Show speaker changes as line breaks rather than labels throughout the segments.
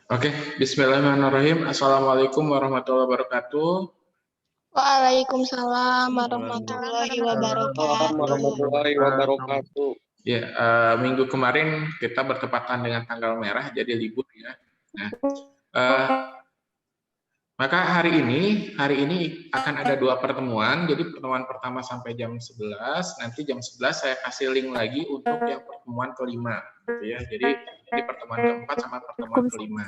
Oke, bismillahirrahmanirrahim. Assalamualaikum warahmatullahi wabarakatuh.
Waalaikumsalam warahmatullahi wabarakatuh.
Warahmatullahi wabarakatuh.
Ya, minggu kemarin kita bertepatan dengan tanggal merah, jadi libur ya. Nah, eh, maka hari ini akan ada dua pertemuan. Jadi pertemuan pertama sampai jam 11. Nanti jam 11 saya kasih link lagi untuk yang pertemuan kelima, gitu ya. Jadi pertemuan keempat sama pertemuan kelima.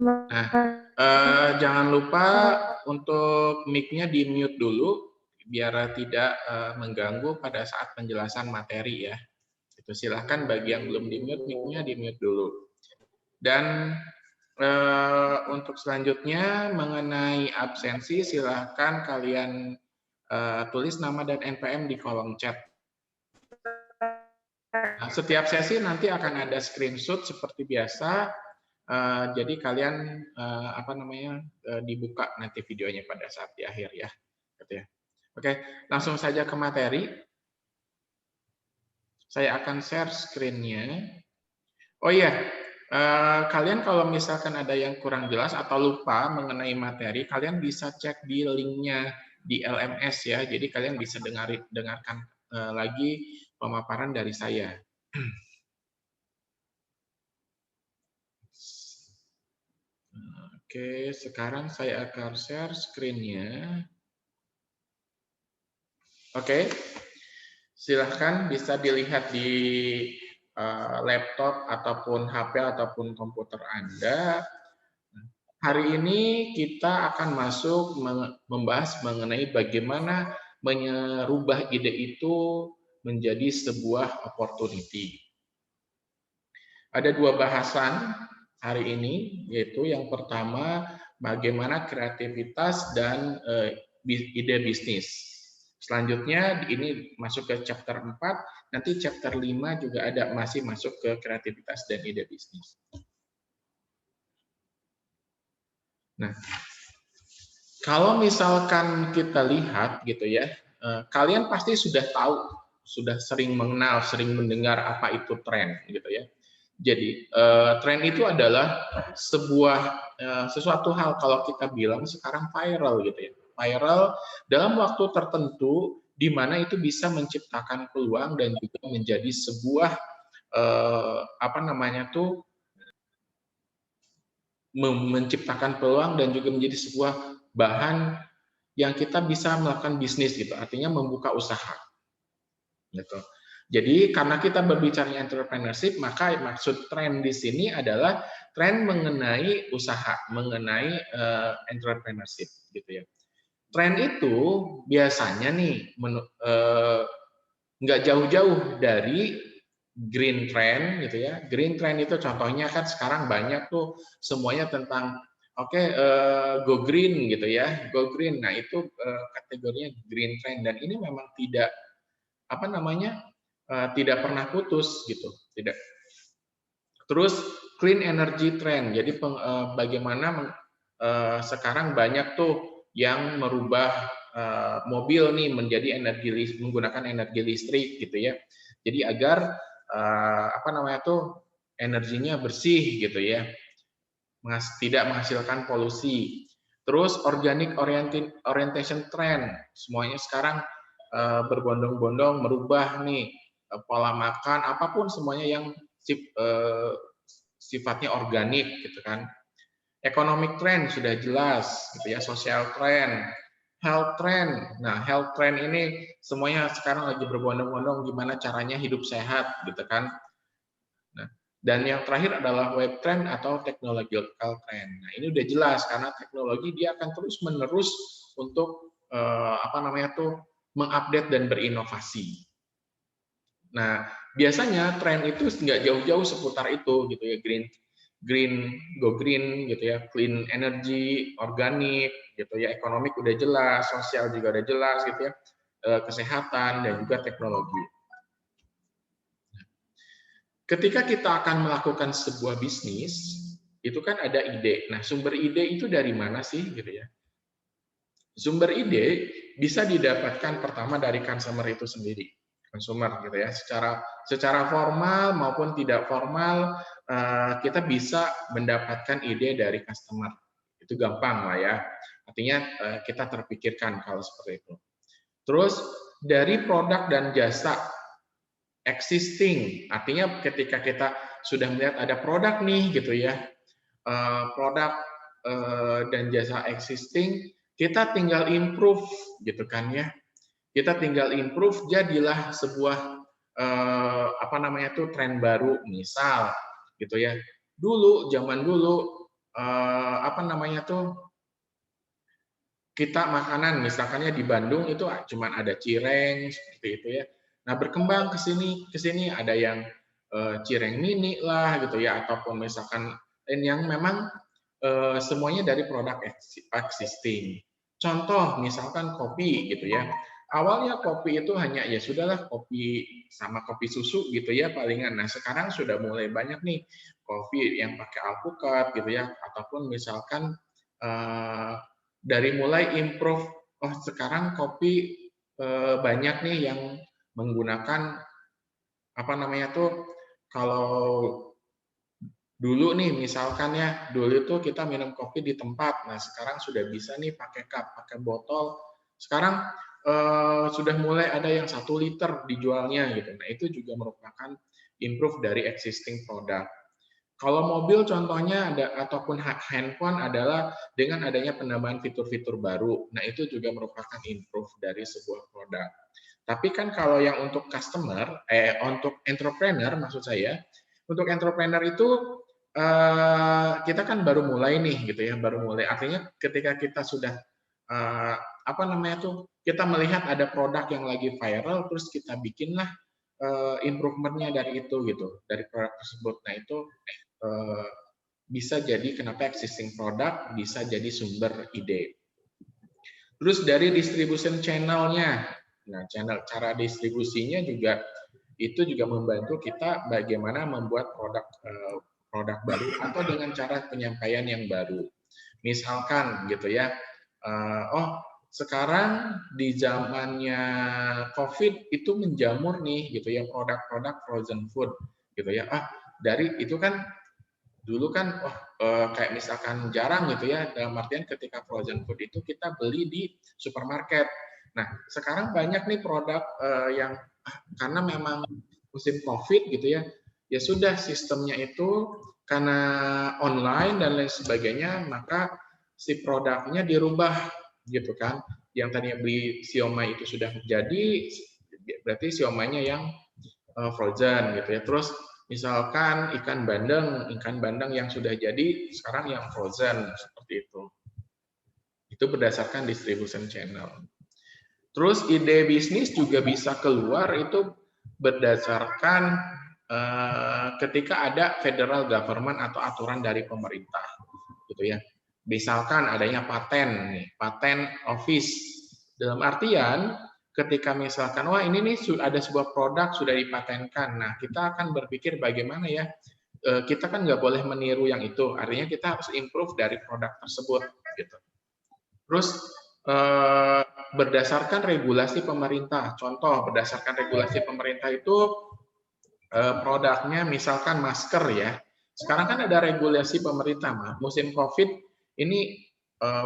Nah, jangan lupa untuk mic-nya di mute dulu biar tidak mengganggu pada saat penjelasan materi ya. Itu silahkan bagi yang belum di mute, mic-nya di mute dulu. Dan untuk selanjutnya mengenai absensi silahkan kalian tulis nama dan NPM di kolom chat. Nah, setiap sesi nanti akan ada screenshot seperti biasa. Jadi kalian dibuka nanti videonya pada saat di akhir ya, gitu ya. Oke, langsung saja ke materi. Saya akan share screen-nya. Oh iya, kalian kalau misalkan ada yang kurang jelas atau lupa mengenai materi, kalian bisa cek di link-nya di LMS ya. Jadi kalian bisa dengarkan lagi pemaparan dari saya. Oke, sekarang saya akan share screen-nya. Oke, silahkan bisa dilihat di laptop ataupun HP ataupun komputer Anda. Hari ini kita akan masuk membahas mengenai bagaimana merubah ide itu menjadi sebuah opportunity. Ada dua bahasan hari ini, yaitu yang pertama bagaimana kreativitas dan ide bisnis. Selanjutnya ini masuk ke chapter 4, nanti chapter 5 juga ada masih masuk ke kreativitas dan ide bisnis. Nah, kalau misalkan kita lihat gitu ya, kalian pasti sudah tahu, sudah sering mengenal, sering mendengar apa itu tren gitu ya. Jadi tren itu adalah sesuatu hal kalau kita bilang sekarang viral gitu ya. Viral dalam waktu tertentu di mana itu bisa menciptakan peluang dan juga menjadi sebuah menciptakan peluang dan juga menjadi sebuah bahan yang kita bisa melakukan bisnis gitu. Artinya membuka usaha. Gitu. Jadi karena kita berbicara entrepreneurship, maka maksud tren di sini adalah tren mengenai usaha, mengenai entrepreneurship, gitu ya. Tren itu biasanya nih nggak jauh-jauh dari green trend, gitu ya. Green trend itu contohnya kan sekarang banyak tuh semuanya tentang go green gitu ya, go green. Nah itu kategorinya green trend dan ini memang tidak tidak pernah putus gitu, tidak. Terus clean energy trend, jadi bagaimana sekarang banyak tuh yang merubah mobil nih menjadi menggunakan energi listrik gitu ya. Jadi agar energinya bersih gitu ya, tidak menghasilkan polusi. Terus organic orientation trend, semuanya sekarang berbondong-bondong merubah nih pola makan apapun semuanya yang sifatnya organik gitu kan. Economic trend sudah jelas gitu ya, social trend, health trend. Nah, health trend ini semuanya sekarang lagi berbondong-bondong gimana caranya hidup sehat gitu kan. Nah, dan yang terakhir adalah web trend atau technological trend. Nah, ini udah jelas karena teknologi dia akan terus-menerus untuk mengupdate dan berinovasi. Nah, biasanya tren itu nggak jauh-jauh seputar itu gitu ya, go green gitu ya, clean energy, organik gitu ya, ekonomik udah jelas, sosial juga udah jelas gitu ya, kesehatan dan juga teknologi. Ketika kita akan melakukan sebuah bisnis, itu kan ada ide. Nah, sumber ide itu dari mana sih gitu ya? Sumber ide bisa didapatkan pertama dari consumer itu sendiri. consumer gitu ya. Secara formal maupun tidak formal kita bisa mendapatkan ide dari customer. Itu gampang lah ya. Artinya kita terpikirkan kalau seperti itu. Terus dari produk dan jasa existing, artinya ketika kita sudah melihat ada produk nih gitu ya, produk dan jasa existing, kita tinggal improve gitu kan ya. Kita tinggal improve, jadilah sebuah apa namanya tuh tren baru, misal gitu ya. Zaman dulu apa namanya tuh kita makanan misalkannya di Bandung itu cuma ada cireng seperti itu ya. Nah, berkembang ke sini ada yang cireng mini lah gitu ya, ataupun misalkan yang memang semuanya dari produk existing. Contoh misalkan kopi gitu ya. Awalnya kopi itu hanya ya sudahlah kopi sama kopi susu gitu ya palingan. Nah, sekarang sudah mulai banyak nih kopi yang pakai alpukat gitu ya, ataupun misalkan eh, dari mulai improve, oh sekarang kopi banyak nih yang menggunakan apa namanya tuh, kalau dulu nih misalkan ya, dulu tuh kita minum kopi di tempat, nah sekarang sudah bisa nih pakai cup, pakai botol. Sekarang sudah mulai ada yang 1 liter dijualnya gitu. Nah itu juga merupakan improve dari existing product. Kalau mobil contohnya ada ataupun handphone adalah dengan adanya penambahan fitur-fitur baru. Nah, itu juga merupakan improve dari sebuah produk. Tapi kan kalau yang untuk customer, untuk entrepreneur maksud saya, untuk entrepreneur itu kita kan baru mulai nih gitu ya, baru mulai. Artinya ketika kita sudah apa namanya tuh, kita melihat ada produk yang lagi viral, terus kita bikinlah improvementnya dari itu gitu, dari produk tersebut. Nah itu eh, bisa jadi kenapa existing produk bisa jadi sumber ide. Terus dari distribution channel-nya, nah cara distribusinya juga itu juga membantu kita bagaimana membuat produk baru atau dengan cara penyampaian yang baru. Misalkan gitu ya, oh sekarang di zamannya COVID itu menjamur nih gitu ya produk-produk frozen food gitu ya. Dari itu kan dulu kan kayak misalkan jarang gitu ya, dalam artian ketika frozen food itu kita beli di supermarket. Nah, sekarang banyak nih produk yang karena memang musim COVID gitu ya, ya sudah sistemnya itu karena online dan lain sebagainya, maka si produknya dirubah gitu kan. Yang tadinya beli siomay itu sudah jadi, berarti siomanya yang frozen gitu ya. Terus misalkan ikan bandeng yang sudah jadi sekarang yang frozen seperti itu. Itu berdasarkan distribution channel. Terus ide bisnis juga bisa keluar itu berdasarkan ketika ada federal government atau aturan dari pemerintah, gitu ya. Misalkan adanya paten, paten office. Dalam artian ketika misalkan wah ini nih ada sebuah produk sudah dipatenkan, nah kita akan berpikir bagaimana ya kita kan nggak boleh meniru yang itu, artinya kita harus improve dari produk tersebut, gitu. Terus berdasarkan regulasi pemerintah. Contoh, berdasarkan regulasi pemerintah itu produknya misalkan masker ya. Sekarang kan ada regulasi pemerintah, musim COVID ini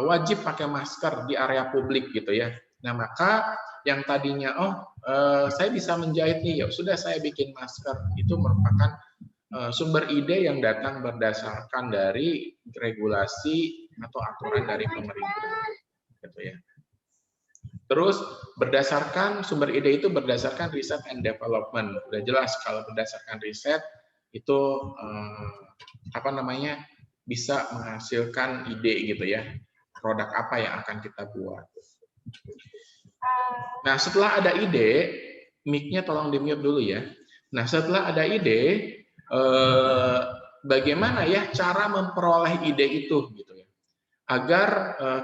wajib pakai masker di area publik gitu ya. Nah, maka yang tadinya saya bisa menjahit nih, ya sudah saya bikin masker. Itu merupakan sumber ide yang datang berdasarkan dari regulasi atau aturan dari pemerintah gitu ya. Terus berdasarkan sumber ide itu berdasarkan riset and development. Udah jelas kalau berdasarkan riset itu apa namanya bisa menghasilkan ide gitu ya. Produk apa yang akan kita buat. Nah, setelah ada ide, mic-nya tolong di-mute dulu ya. Nah, setelah ada ide, bagaimana ya cara memperoleh ide itu gitu ya. Agar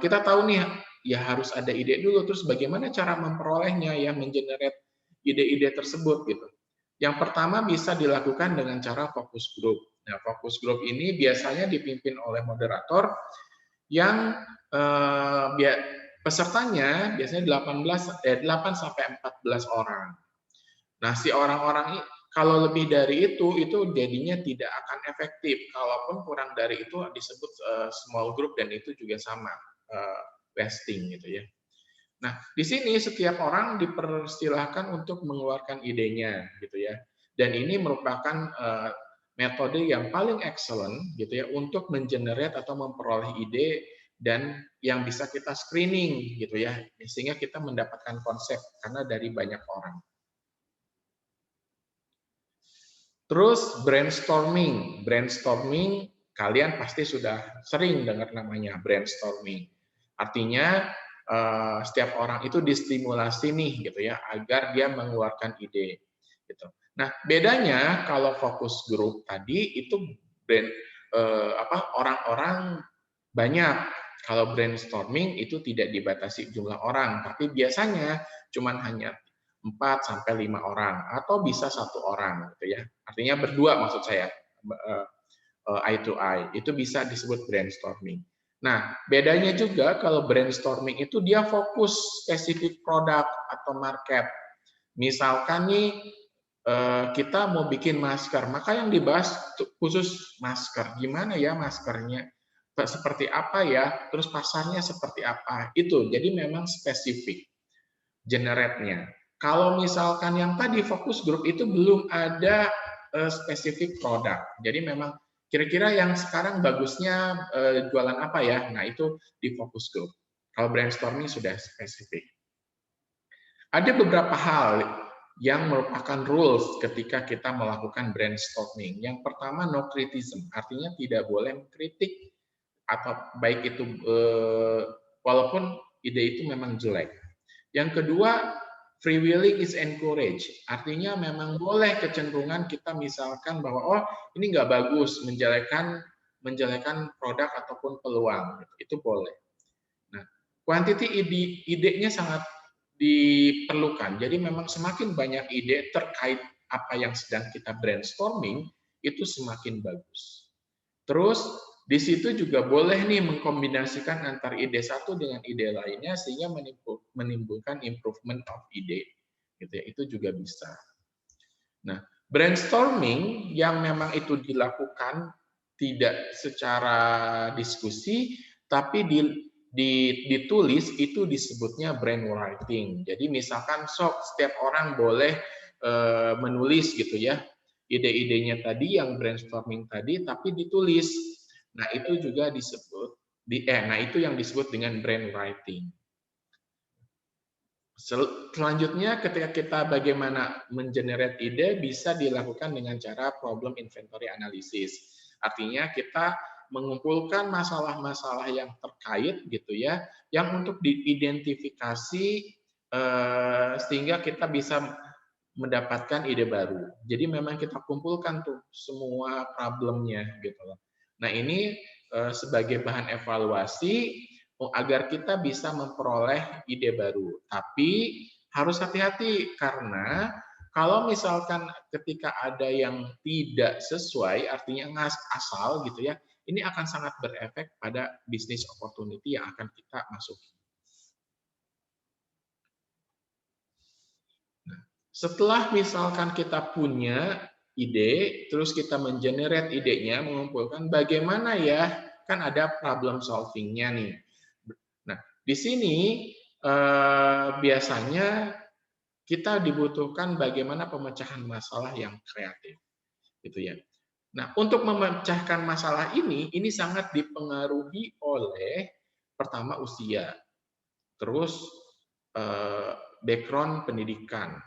kita tahu nih ya harus ada ide dulu, terus bagaimana cara memperolehnya ya, mengenerate ide-ide tersebut gitu. Yang pertama bisa dilakukan dengan cara fokus group. Nah, fokus group ini biasanya dipimpin oleh moderator yang pesertanya biasanya 8 sampai 14 orang. Nah, si orang-orang kalau lebih dari itu jadinya tidak akan efektif. Kalaupun kurang dari itu disebut small group dan itu juga sama wasting gitu ya. Nah, di sini setiap orang dipersilahkan untuk mengeluarkan idenya gitu ya. Dan ini merupakan metode yang paling excellent gitu ya untuk mengenerate atau memperoleh ide dan yang bisa kita screening gitu ya sehingga kita mendapatkan konsep karena dari banyak orang. Terus brainstorming. Brainstorming kalian pasti sudah sering dengar namanya brainstorming. Artinya setiap orang itu distimulasi nih gitu ya agar dia mengeluarkan ide gitu. Nah, bedanya kalau fokus group tadi itu orang-orang banyak. Kalau brainstorming itu tidak dibatasi jumlah orang, tapi biasanya cuman hanya 4 sampai 5 orang atau bisa 1 orang gitu ya. Artinya berdua maksud saya eye to eye. Itu bisa disebut brainstorming. Nah, bedanya juga kalau brainstorming itu dia fokus spesifik produk atau market. Misalkan nih kita mau bikin masker, maka yang dibahas khusus masker. Gimana ya maskernya? Seperti apa ya? Terus pasarnya seperti apa? Itu. Jadi memang spesifik generate-nya. Kalau misalkan yang tadi fokus grup itu belum ada spesifik produk. Jadi memang kira-kira yang sekarang bagusnya jualan apa ya? Nah, itu di fokus grup. Kalau brainstorming sudah spesifik. Ada beberapa hal yang merupakan rules ketika kita melakukan brainstorming. Yang pertama, no criticism, artinya tidak boleh mengkritik atau baik itu walaupun ide itu memang jelek. Yang kedua, free willing is encouraged, artinya memang boleh kecenderungan kita misalkan bahwa oh ini nggak bagus, menjelekan produk ataupun peluang, itu boleh. Nah, quantity idenya sangat diperlukan. Jadi memang semakin banyak ide terkait apa yang sedang kita brainstorming, itu semakin bagus. Terus di situ juga boleh nih mengkombinasikan antar ide satu dengan ide lainnya sehingga menimbulkan improvement of ide. Gitu ya, itu juga bisa. Nah, brainstorming yang memang itu dilakukan tidak secara diskusi, tapi ditulis itu disebutnya brainwriting. Jadi misalkan setiap orang boleh menulis gitu ya ide-idenya tadi yang brainstorming tadi, tapi ditulis. Nah itu juga disebut nah itu yang disebut dengan brainwriting. Selanjutnya ketika kita bagaimana mengenerate ide bisa dilakukan dengan cara problem inventory analysis. Artinya kita mengumpulkan masalah-masalah yang terkait gitu ya, yang untuk diidentifikasi sehingga kita bisa mendapatkan ide baru. Jadi memang kita kumpulkan tuh semua problemnya gitu loh. Nah, ini sebagai bahan evaluasi agar kita bisa memperoleh ide baru. Tapi harus hati-hati karena kalau misalkan ketika ada yang tidak sesuai, artinya asal gitu ya, ini akan sangat berefek pada bisnis opportunity yang akan kita masuki. Nah, setelah misalkan kita punya ide, terus kita mengenerate idenya, mengumpulkan bagaimana ya, kan ada problem solving-nya nih. Nah, di sini biasanya kita dibutuhkan bagaimana pemecahan masalah yang kreatif, gitu ya. Nah, untuk memecahkan masalah ini sangat dipengaruhi oleh pertama usia, terus background pendidikan,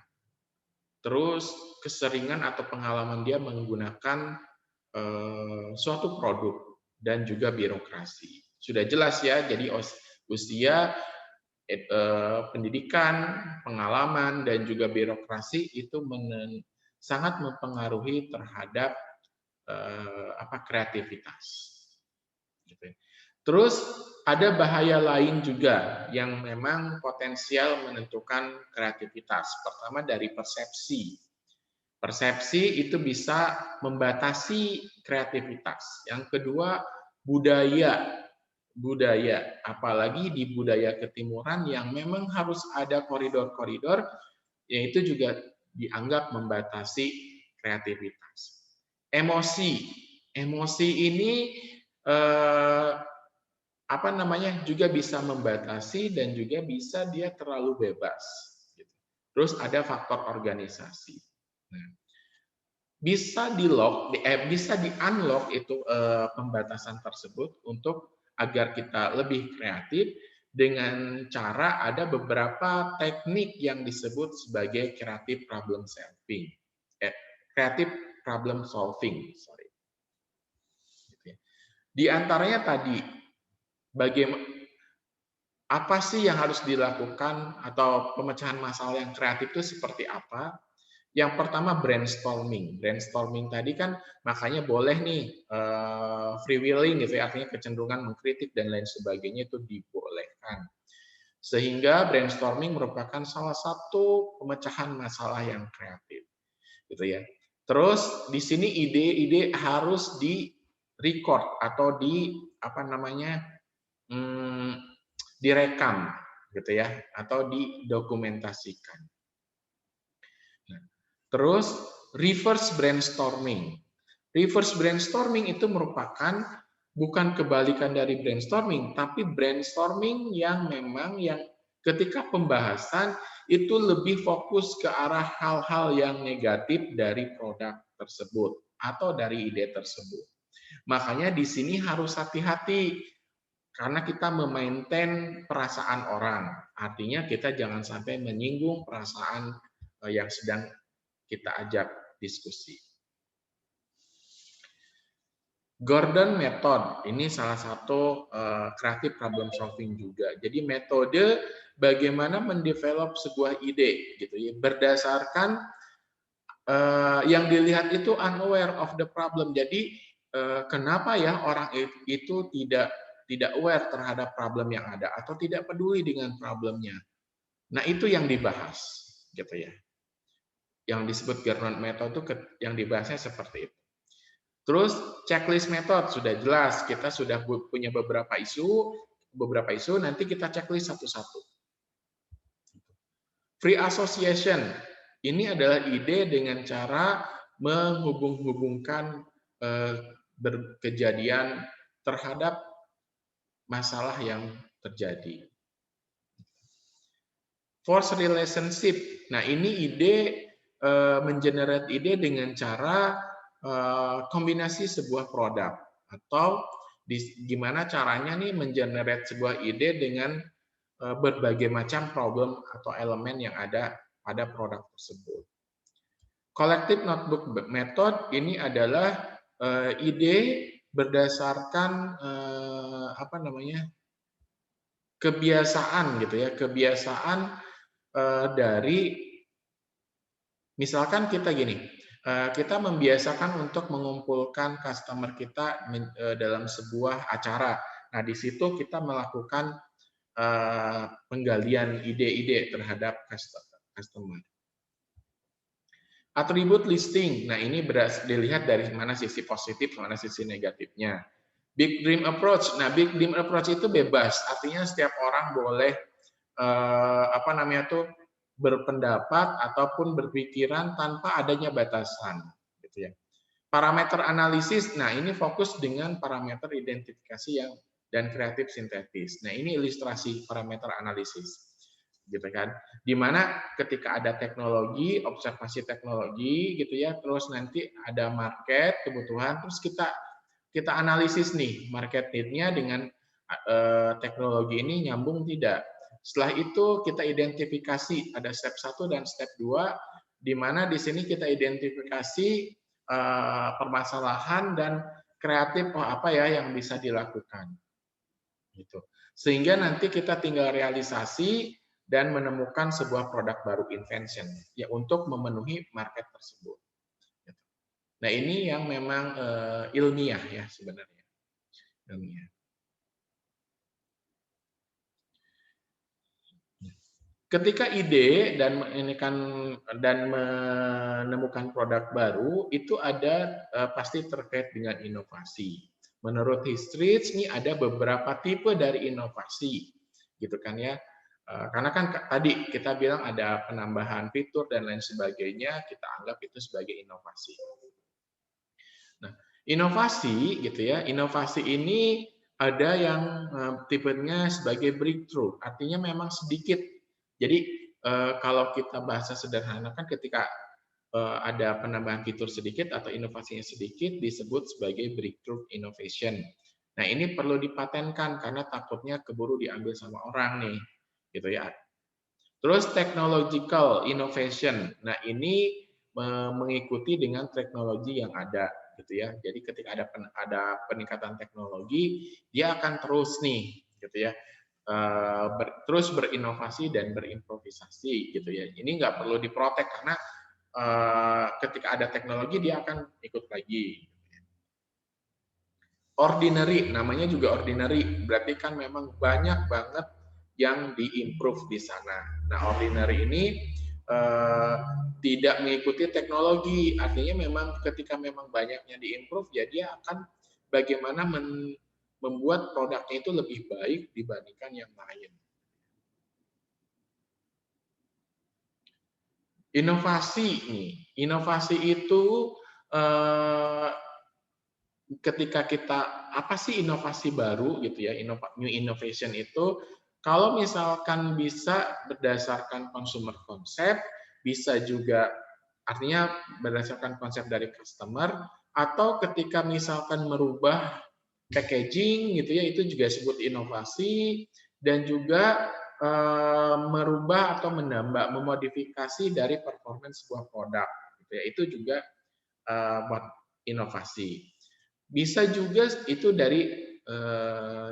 terus keseringan atau pengalaman dia menggunakan suatu produk dan juga birokrasi. Sudah jelas ya, jadi usia, pendidikan, pengalaman, dan juga birokrasi itu sangat mempengaruhi terhadap kreativitas. Terus ada bahaya lain juga yang memang potensial menentukan kreativitas. Pertama dari persepsi. Persepsi itu bisa membatasi kreativitas. Yang kedua budaya, apalagi di budaya ketimuran yang memang harus ada koridor-koridor, yaitu juga dianggap membatasi kreativitas. Emosi ini apa namanya juga bisa membatasi dan juga bisa dia terlalu bebas. Gitu. Terus ada faktor organisasi. Nah, bisa bisa di unlock itu pembatasan tersebut untuk agar kita lebih kreatif dengan cara ada beberapa teknik yang disebut sebagai creative problem solving. Creative problem solving, sorry. Di antaranya tadi, bagaimana apa sih yang harus dilakukan atau pemecahan masalah yang kreatif itu seperti apa? Yang pertama brainstorming. Brainstorming tadi kan makanya boleh nih free willing gitu ya, artinya kecenderungan mengkritik dan lain sebagainya itu dibolehkan. Sehingga brainstorming merupakan salah satu pemecahan masalah yang kreatif. Gitu ya. Terus di sini ide-ide harus di record atau di apa namanya? Direkam gitu ya atau didokumentasikan. Nah, terus reverse brainstorming. Reverse brainstorming itu merupakan bukan kebalikan dari brainstorming, tapi brainstorming yang memang yang ketika pembahasan itu lebih fokus ke arah hal-hal yang negatif dari produk tersebut atau dari ide tersebut. Makanya di sini harus hati-hati karena kita memaintain perasaan orang. Artinya kita jangan sampai menyinggung perasaan yang sedang kita ajak diskusi. Gordon Method, ini salah satu creative problem solving juga. Jadi metode bagaimana mendevelop sebuah ide, gitu ya, berdasarkan yang dilihat itu unaware of the problem. Jadi kenapa ya orang itu tidak aware terhadap problem yang ada atau tidak peduli dengan problemnya. Nah, itu yang dibahas, gitu ya. Yang disebut Gordon Method itu yang dibahasnya seperti itu. Terus checklist method sudah jelas, kita sudah punya beberapa isu nanti kita checklist satu-satu. Free association, ini adalah ide dengan cara menghubung-hubungkan kejadian terhadap masalah yang terjadi. Force relationship, nah ini ide mengenerate ide dengan cara kombinasi sebuah produk atau gimana caranya nih mengenerate sebuah ide dengan berbagai macam problem atau elemen yang ada pada produk tersebut. Collective notebook method ini adalah ide berdasarkan apa namanya kebiasaan gitu ya, kebiasaan dari misalkan kita gini, kita membiasakan untuk mengumpulkan customer kita dalam sebuah acara. Nah, di situ kita melakukan penggalian ide-ide terhadap customer. Atribut listing. Nah, ini dilihat dari mana sisi positif, mana sisi negatifnya. Big dream approach. Nah, big dream approach itu bebas. Artinya setiap orang boleh apa namanya tuh berpendapat ataupun berpikiran tanpa adanya batasan, gitu ya. Parameter analisis. Nah, ini fokus dengan parameter identifikasi yang dan kreatif sintetis. Nah, ini ilustrasi parameter analisis, gitu kan. Dimana ketika ada teknologi, observasi teknologi, gitu ya, terus nanti ada market kebutuhan, terus kita analisis nih market need-nya dengan teknologi ini nyambung tidak. Setelah itu kita identifikasi ada step 1 dan step 2 di mana di sini kita identifikasi permasalahan dan kreatif apa ya yang bisa dilakukan. Gitu. Sehingga nanti kita tinggal realisasi dan menemukan sebuah produk baru invention ya untuk memenuhi market tersebut. Nah, ini yang memang ilmiah ya sebenarnya. Ilmiah. Ketika ide dan menemukan produk baru itu ada pasti terkait dengan inovasi. Menurut Histridge ini ada beberapa tipe dari inovasi, gitu kan ya. Karena kan tadi kita bilang ada penambahan fitur dan lain sebagainya, kita anggap itu sebagai inovasi. Nah, inovasi gitu ya, inovasi ini ada yang tipenya sebagai breakthrough, artinya memang sedikit. Jadi kalau kita bahasa sederhanakan ketika ada penambahan fitur sedikit atau inovasinya sedikit disebut sebagai breakthrough innovation. Nah, ini perlu dipatenkan karena takutnya keburu diambil sama orang nih, gitu ya. Terus technological innovation. Nah, ini mengikuti dengan teknologi yang ada, gitu ya. Jadi ketika ada peningkatan teknologi, dia akan terus nih, gitu ya, terus berinovasi dan berimprovisasi, gitu ya. Ini nggak perlu diprotek karena ketika ada teknologi dia akan ikut lagi. Ordinary, namanya juga ordinary, berarti kan memang banyak banget yang diimprove di sana. Nah, ordinary ini tidak mengikuti teknologi, artinya memang ketika memang banyaknya diimprove, ya dia akan bagaimana membuat produknya itu lebih baik dibandingkan yang lain. Inovasi nih, inovasi itu ketika kita apa sih inovasi baru gitu ya, new innovation itu kalau misalkan bisa berdasarkan consumer concept, bisa juga artinya berdasarkan konsep dari customer, atau ketika misalkan merubah packaging gitu ya, itu juga disebut inovasi, dan juga merubah atau menambah, memodifikasi dari performance sebuah produk gitu ya, itu juga buat inovasi. Bisa juga itu dari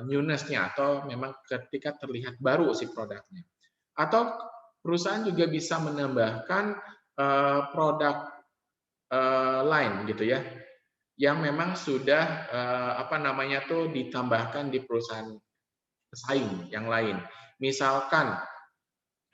newness-nya atau memang ketika terlihat baru si produknya. Atau perusahaan juga bisa menambahkan produk lain gitu ya, yang memang sudah apa namanya tuh ditambahkan di perusahaan pesaing yang lain. Misalkan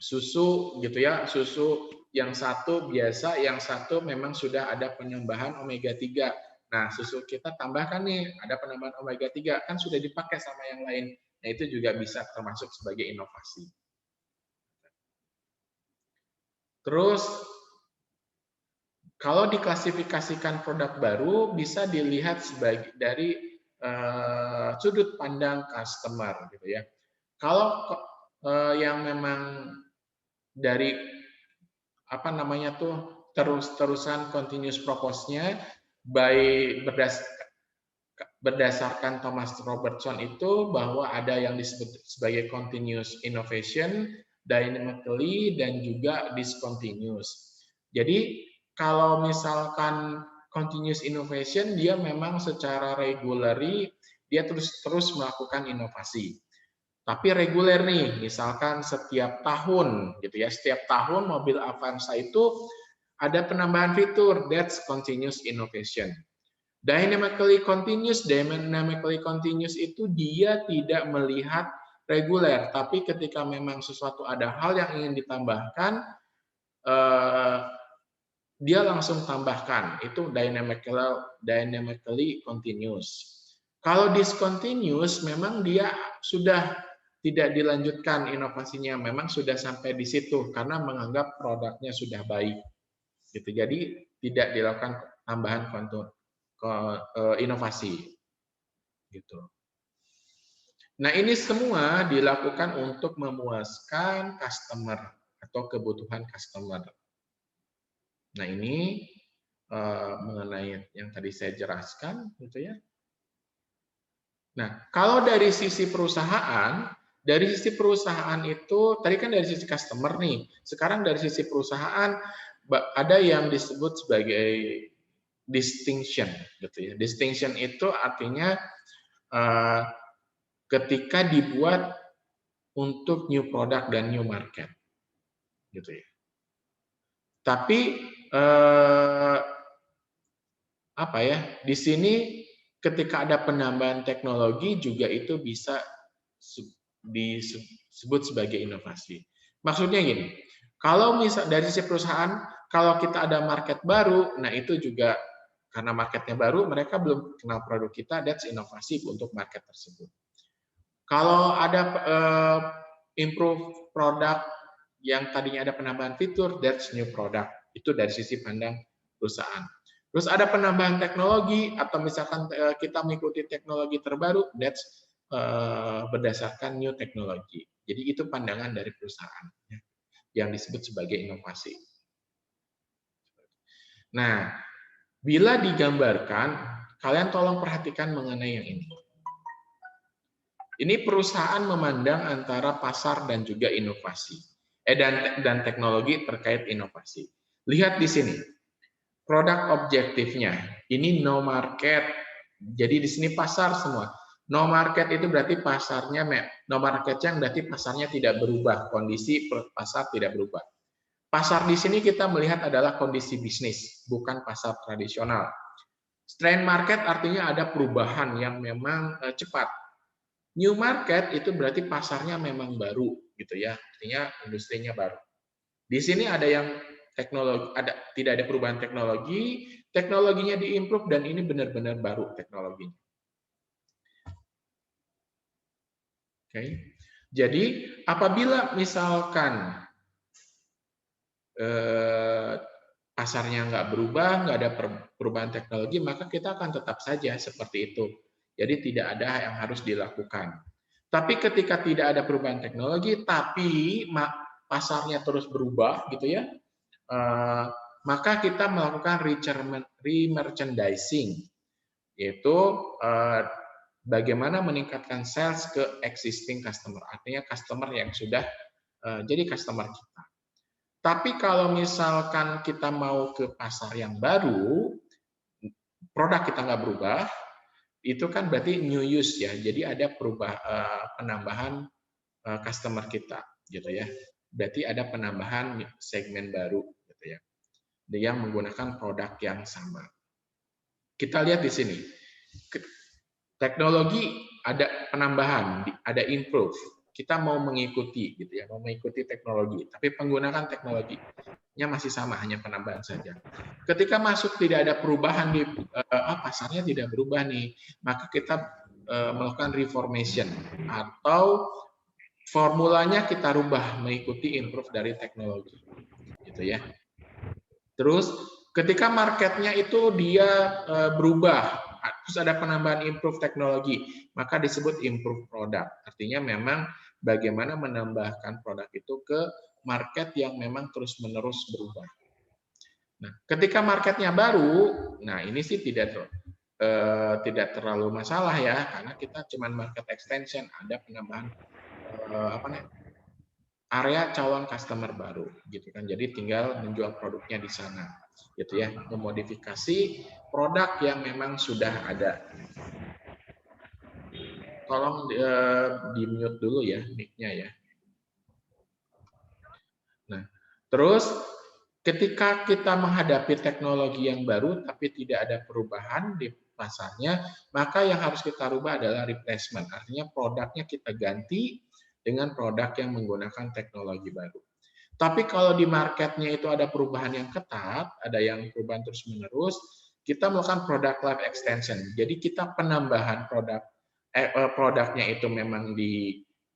susu gitu ya, susu yang satu biasa, yang satu memang sudah ada penambahan omega 3. Nah, susu kita tambahkan nih, ada penambahan omega 3, kan sudah dipakai sama yang lain. Nah, itu juga bisa termasuk sebagai inovasi. Terus, kalau diklasifikasikan produk baru, bisa dilihat sebagai dari sudut pandang customer gitu ya. Kalau yang memang dari apa namanya tuh terus-terusan continuous propose-nya berdasarkan Thomas Robertson itu bahwa ada yang disebut sebagai continuous innovation, dynamically, dan juga discontinuous. Jadi kalau misalkan continuous innovation, dia memang secara regularly dia terus melakukan inovasi. Tapi reguler nih, misalkan setiap tahun gitu ya, setiap tahun mobil Avanza itu ada penambahan fitur, that's continuous innovation. Dynamically continuous itu dia tidak melihat reguler, tapi ketika memang sesuatu ada hal yang ingin ditambahkan, dia langsung tambahkan, itu dynamically continuous. Kalau discontinuous memang dia sudah tidak dilanjutkan inovasinya, memang sudah sampai di situ karena menganggap produknya sudah baik. Gitu. Jadi tidak dilakukan tambahan inovasi. Gitu. Nah, ini semua dilakukan untuk memuaskan customer atau kebutuhan customer. Nah, ini mengenai yang tadi saya jelaskan, gitu ya. Nah, kalau dari sisi perusahaan itu tadi kan dari sisi customer nih. Sekarang dari sisi perusahaan ada yang disebut sebagai distinction, gitu ya. Distinction itu artinya ketika dibuat untuk new product dan new market, gitu ya. Tapi apa ya? Di sini ketika ada penambahan teknologi juga itu bisa disebut sebagai inovasi. Maksudnya gini, kalau misal dari sisi perusahaan, kalau kita ada market baru, nah itu juga karena marketnya baru, mereka belum kenal produk kita, that's inovasi untuk market tersebut. Kalau ada improve product yang tadinya ada penambahan fitur, that's new product. Itu dari sisi pandang perusahaan. Terus ada penambahan teknologi atau misalkan kita mengikuti teknologi terbaru, that's berdasarkan new teknologi. Jadi itu pandangan dari perusahaan yang disebut sebagai inovasi. Nah, bila digambarkan, kalian tolong perhatikan mengenai yang ini. Ini perusahaan memandang antara pasar dan juga inovasi. Dan teknologi terkait inovasi. Lihat di sini. Produk objektifnya. Ini no market. Jadi di sini pasar semua. No market itu berarti pasarnya, no marketnya berarti pasarnya tidak berubah. Kondisi pasar tidak berubah. Pasar di sini kita melihat adalah kondisi bisnis, bukan pasar tradisional. Strain market artinya ada perubahan yang memang cepat. New market itu berarti pasarnya memang baru, gitu ya. Artinya industrinya baru. Di sini ada yang teknologi, tidak ada perubahan teknologi, teknologinya diimprove dan ini benar-benar baru teknologinya. Oke. Jadi apabila misalkan pasarnya nggak berubah, nggak ada perubahan teknologi, maka kita akan tetap saja seperti itu. Jadi tidak ada yang harus dilakukan. Tapi ketika tidak ada perubahan teknologi, tapi pasarnya terus berubah, gitu ya, maka kita melakukan re-merchandising, yaitu bagaimana meningkatkan sales ke existing customer, artinya customer yang sudah jadi customer kita. Tapi kalau misalkan kita mau ke pasar yang baru, produk kita nggak berubah, itu kan berarti new use ya. Jadi ada penambahan customer kita, gitu ya. Berarti ada penambahan segmen baru, gitu ya. Yang menggunakan produk yang sama. Kita lihat di sini, teknologi ada penambahan, ada improve. Kita mau mengikuti, gitu ya, mau mengikuti teknologi, tapi penggunaan teknologinya masih sama, hanya penambahan saja. Ketika masuk tidak ada perubahan di pasarnya tidak berubah nih, maka kita melakukan reformation atau formulanya kita rubah mengikuti improve dari teknologi, gitu ya. Terus ketika marketnya itu dia berubah, terus ada penambahan improve teknologi, maka disebut improve product. Artinya memang bagaimana menambahkan produk itu ke market yang memang terus-menerus berubah. Nah, ketika marketnya baru, nah ini sih tidak terlalu masalah ya, karena kita cuma market extension, ada penambahan area calon customer baru, gitu kan. Jadi tinggal menjual produknya di sana, gitu ya, memodifikasi produk yang memang sudah ada. Tolong di mute dulu ya mic-nya ya. Nah, terus ketika kita menghadapi teknologi yang baru tapi tidak ada perubahan di pasarnya, maka yang harus kita rubah adalah replacement. Artinya produknya kita ganti dengan produk yang menggunakan teknologi baru. Tapi kalau di marketnya itu ada perubahan yang ketat, ada yang perubahan terus-menerus, kita melakukan product life extension. Jadi kita penambahan produknya itu memang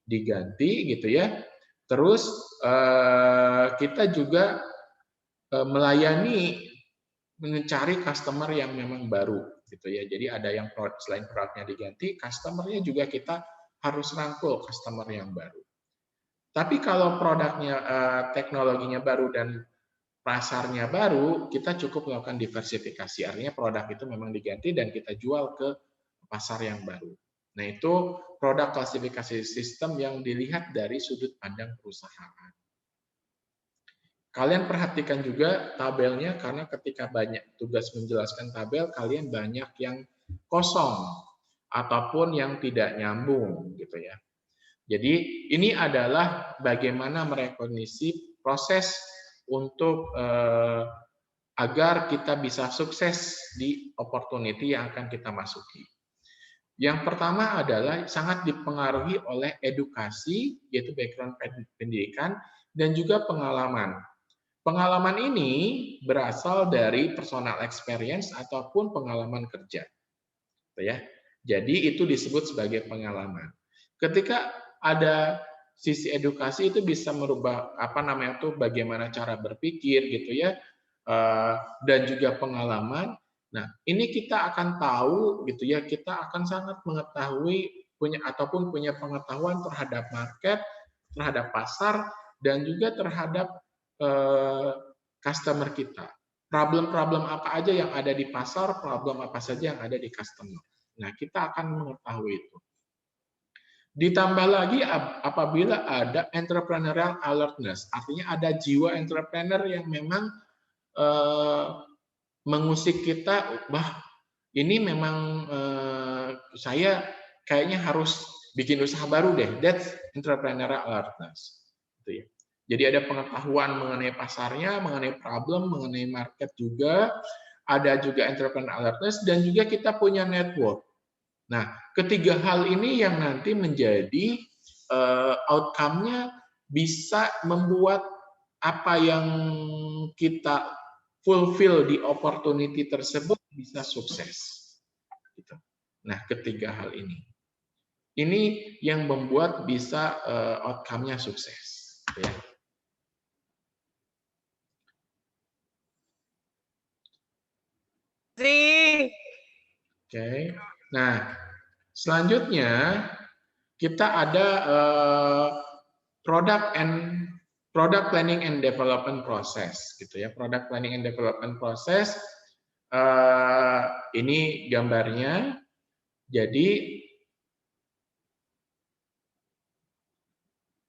diganti, gitu ya. Terus kita juga melayani, mencari customer yang memang baru, gitu ya. Jadi ada yang selain produknya diganti, customernya juga kita harus rangkul customer yang baru. Tapi kalau produknya, teknologinya baru dan pasarnya baru, kita cukup melakukan diversifikasi. Artinya produk itu memang diganti dan kita jual ke pasar yang baru. Nah, itu produk klasifikasi sistem yang dilihat dari sudut pandang perusahaan. Kalian perhatikan juga tabelnya, karena ketika banyak tugas menjelaskan tabel, kalian banyak yang kosong ataupun yang tidak nyambung, gitu ya. Jadi ini adalah bagaimana merekognisi proses untuk agar kita bisa sukses di opportunity yang akan kita masuki. Yang pertama adalah sangat dipengaruhi oleh edukasi, yaitu background pendidikan, dan juga pengalaman. Pengalaman ini berasal dari personal experience ataupun pengalaman kerja. Ya. Jadi itu disebut sebagai pengalaman. Ketika ada sisi edukasi itu bisa merubah apa namanya tuh bagaimana cara berpikir gitu ya, dan juga pengalaman. Nah, ini kita akan tahu gitu ya, kita akan sangat mengetahui punya pengetahuan terhadap market, terhadap pasar, dan juga terhadap customer kita. Problem-problem apa aja yang ada di pasar, problem apa saja yang ada di customer. Nah, kita akan mengetahui itu. Ditambah lagi apabila ada entrepreneurial alertness, artinya ada jiwa entrepreneur yang memang mengusik kita, ini memang saya kayaknya harus bikin usaha baru deh. That's entrepreneurial alertness. Gitu ya. Jadi ada pengetahuan mengenai pasarnya, mengenai problem, mengenai market juga. Ada juga entrepreneurial alertness dan juga kita punya network. Nah, ketiga hal ini yang nanti menjadi outcome-nya bisa membuat apa yang kita fulfill di opportunity tersebut bisa sukses. Gitu. Nah, ketiga hal ini yang membuat bisa outcome-nya sukses. Ya. Oke. Nah, selanjutnya kita ada product planning and development process gitu ya. Product planning and development process ini gambarnya. Jadi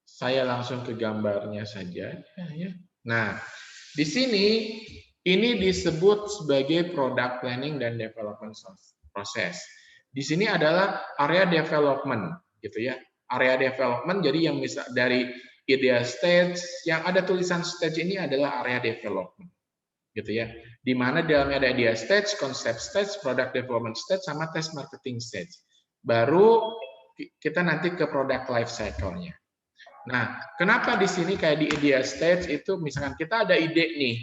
saya langsung ke gambarnya saja. Nah, di sini ini disebut sebagai product planning dan development process. Di sini adalah area development, gitu ya. Area development, jadi yang bisa dari idea stage, yang ada tulisan stage ini adalah area development, gitu ya. Di mana dalamnya ada idea stage, concept stage, product development stage, sama test marketing stage. Baru kita nanti ke product life cycle-nya. Nah, kenapa di sini kayak di idea stage itu misalkan kita ada ide nih,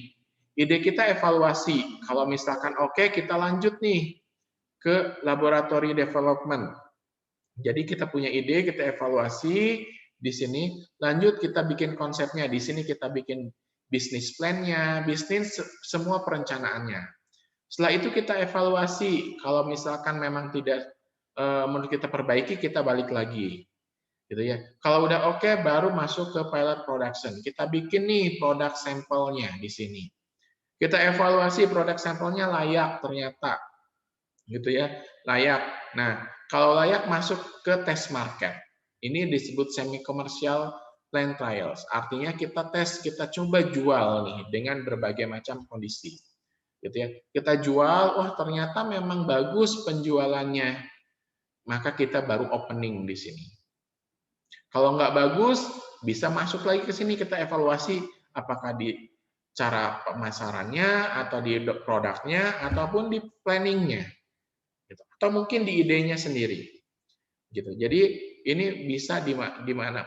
ide kita evaluasi. Kalau misalkan oke, kita lanjut nih ke laboratory development. Jadi kita punya ide, kita evaluasi di sini, lanjut kita bikin konsepnya, di sini kita bikin bisnis plan-nya, bisnis semua perencanaannya. Setelah itu kita evaluasi, kalau misalkan memang tidak menurut kita perbaiki, kita balik lagi. Gitu ya. Kalau udah oke, baru masuk ke pilot production. Kita bikin nih produk sampelnya di sini. Kita evaluasi produk sampelnya layak ternyata, gitu ya, layak. Nah, kalau layak masuk ke test market. Ini disebut semi commercial plan trials. Artinya kita tes, kita coba jual nih dengan berbagai macam kondisi. Gitu ya. Kita jual, wah ternyata memang bagus penjualannya. Maka kita baru opening di sini. Kalau nggak bagus, bisa masuk lagi ke sini, kita evaluasi apakah di cara pemasarannya, atau di produknya, ataupun di planningnya, gitu. Atau mungkin di idenya sendiri. Gitu. Jadi ini bisa di mana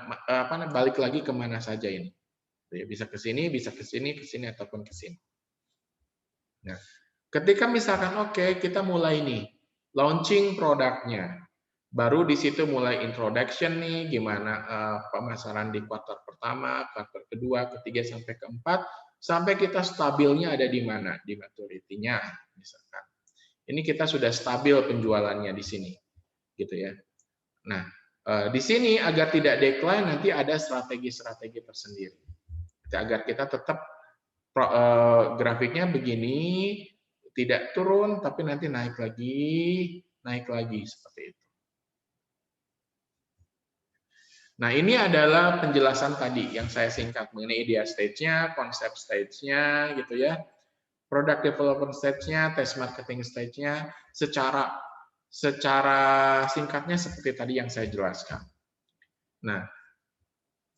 balik lagi kemana saja ini. Bisa ke sini, ke sini, ataupun ke sini. Nah, ketika misalkan oke, kita mulai nih, launching produknya. Baru di situ mulai introduction nih, gimana pemasaran di kuartal pertama, kuartal kedua, ketiga, sampai keempat, sampai kita stabilnya ada di mana, di maturity-nya misalkan. Ini kita sudah stabil penjualannya di sini, gitu ya. Nah, di sini agar tidak decline nanti ada strategi-strategi tersendiri, agar kita tetap grafiknya begini, tidak turun, tapi nanti naik lagi seperti itu. Nah, ini adalah penjelasan tadi yang saya singkat mengenai idea stage-nya, konsep stage-nya, gitu ya, product development stage-nya, test marketing stage-nya, secara singkatnya seperti tadi yang saya jelaskan. Nah,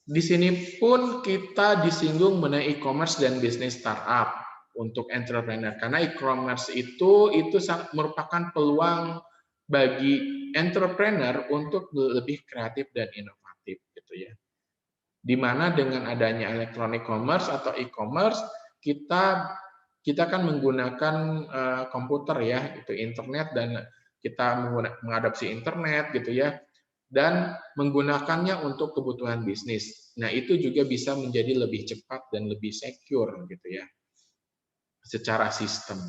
di sini pun kita disinggung mengenai e-commerce dan bisnis startup untuk entrepreneur, karena e-commerce itu merupakan peluang bagi entrepreneur untuk lebih kreatif dan inovatif, gitu ya. Di mana dengan adanya electronic commerce atau e-commerce, kita kan menggunakan komputer ya, itu internet, dan kita mengadopsi internet gitu ya. dan menggunakannya untuk kebutuhan bisnis. Nah, itu juga bisa menjadi lebih cepat dan lebih secure gitu ya, secara sistem.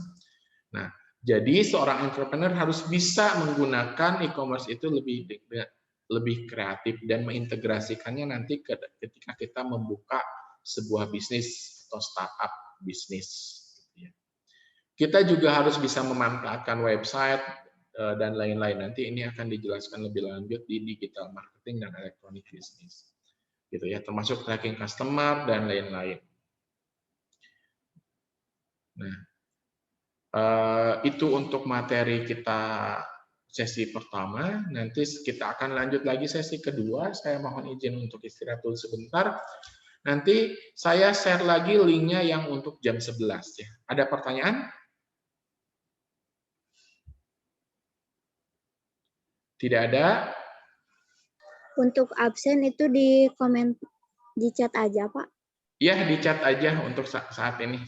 Nah, jadi seorang entrepreneur harus bisa menggunakan e-commerce itu lebih kreatif dan mengintegrasikannya nanti ketika kita membuka sebuah bisnis atau startup bisnis. Kita juga harus bisa memanfaatkan website dan lain-lain. Nanti ini akan dijelaskan lebih lanjut di digital marketing dan electronic business, gitu ya, termasuk tracking customer dan lain-lain. Nah, itu untuk materi kita sesi pertama. Nanti kita akan lanjut lagi sesi kedua. Saya mohon izin untuk istirahat dulu sebentar. Nanti saya share lagi linknya yang untuk jam 11 ya. Ada pertanyaan? Tidak ada?
Untuk absen itu di komen di chat aja, Pak?
Ya, di chat aja untuk saat ini.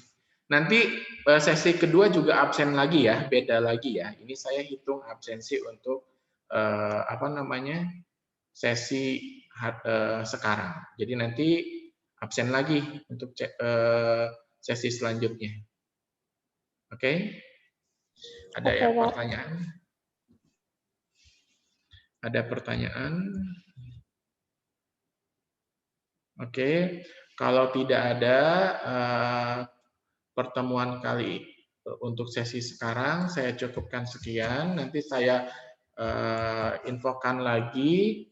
Nanti sesi kedua juga absen lagi ya, beda lagi ya. Ini saya hitung absensi untuk sesi sekarang. Jadi nanti absen lagi untuk sesi selanjutnya. Oke? Ada ya pertanyaan? Ada pertanyaan? Oke, kalau tidak ada pertemuan kali untuk sesi sekarang, saya cukupkan sekian. Nanti saya infokan lagi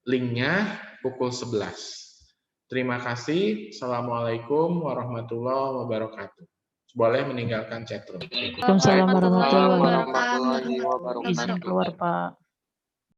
linknya pukul 11. Terima kasih. Assalamualaikum warahmatullahi wabarakatuh. Boleh meninggalkan chatroom.
Waalaikumsalam warahmatullahi
wabarakatuh.
wabarakatuh. Izin keluar, Pak.